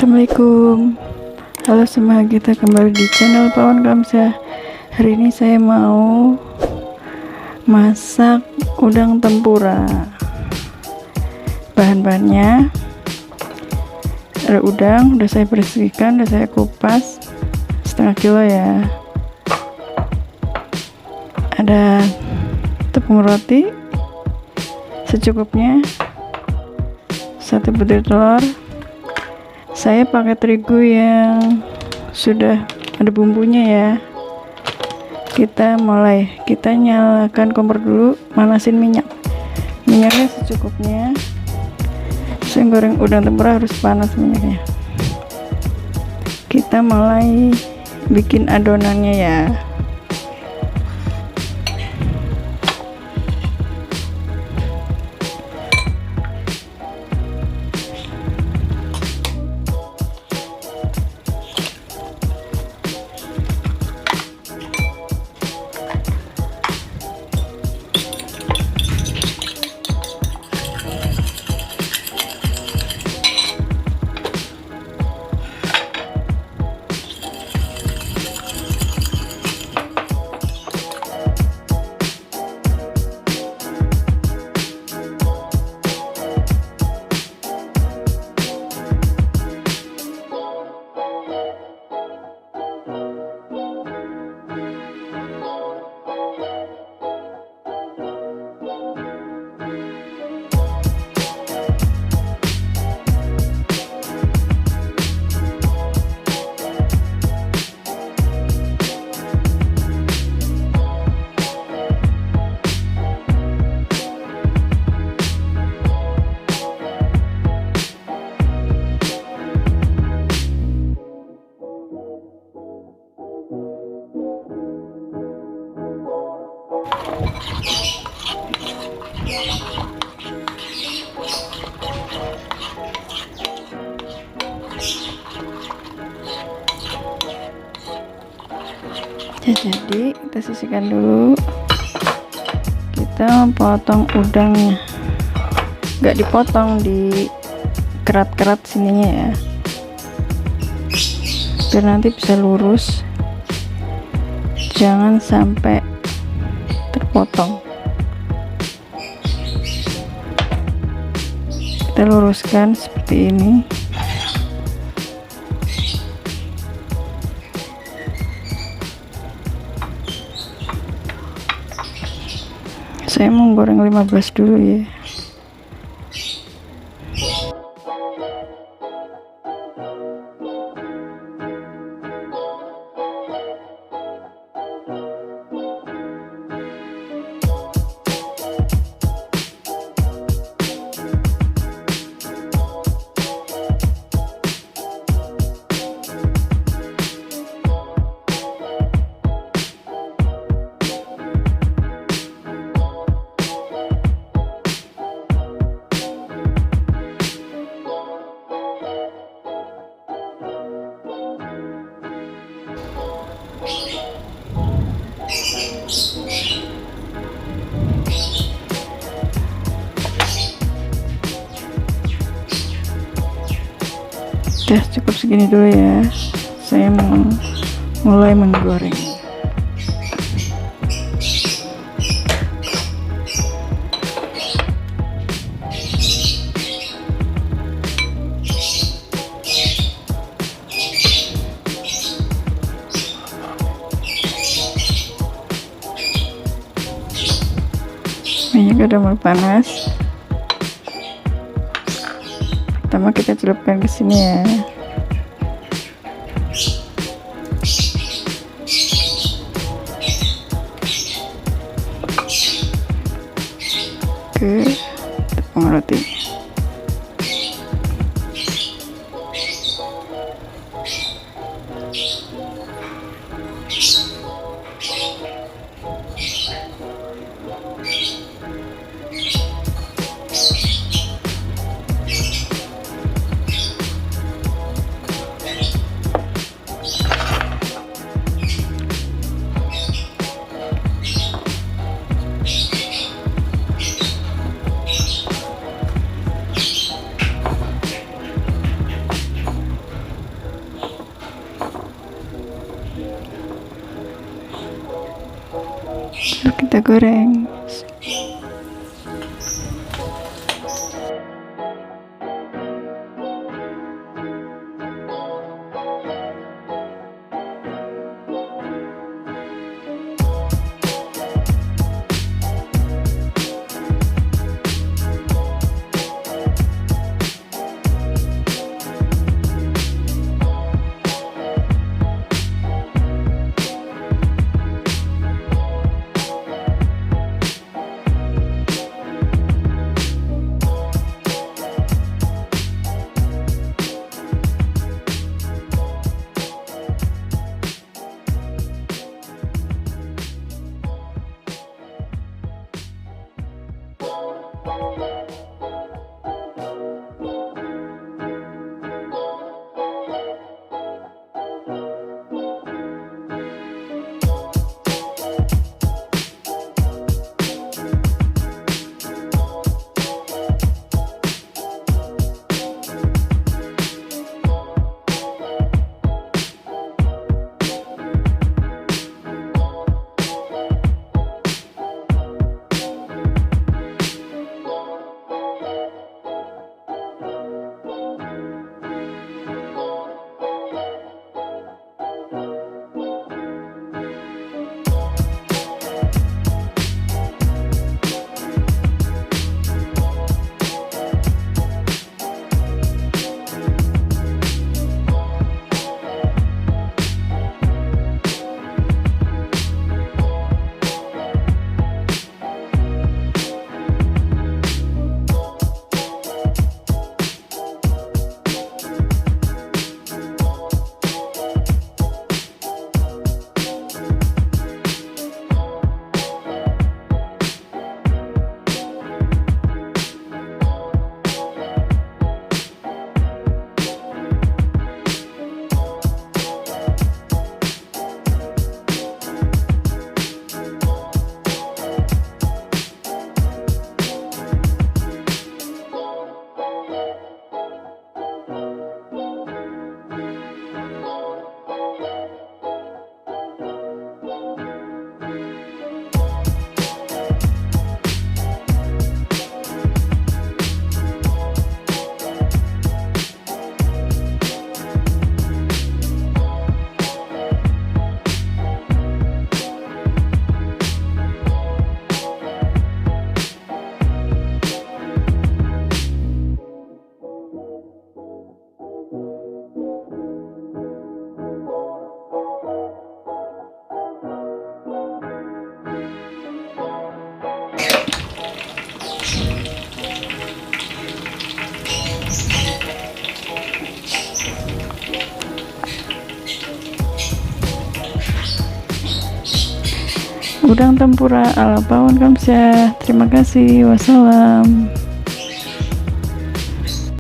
Assalamualaikum, halo semua, kita kembali di channel Pawan Kamsa. Hari ini saya mau masak udang tempura. Bahan-bahannya ada udang, udah saya bersihkan, udah saya kupas setengah kilo ya. Ada tepung roti secukupnya, 1 butir telur. Saya pakai terigu yang sudah ada bumbunya ya. Kita nyalakan kompor dulu, manasin minyaknya secukupnya. Saya goreng udang tempura harus panas minyaknya. Kita mulai bikin adonannya ya. Jadi kita sisihkan dulu. Kita potong udangnya, nggak dipotong, di kerat-kerat sininya ya, biar nanti bisa lurus, jangan sampai terpotong. Kita luruskan seperti ini. Saya mau goreng 15 dulu ya. Udah cukup segini dulu ya. Saya mau mulai menggoreng. Minyak udah mulai panas. Pertama kita celupkan ke sini ya. Ke tepung roti. kita goreng. Udang tempura ala pawon kamsa. Terima kasih. Wassalam.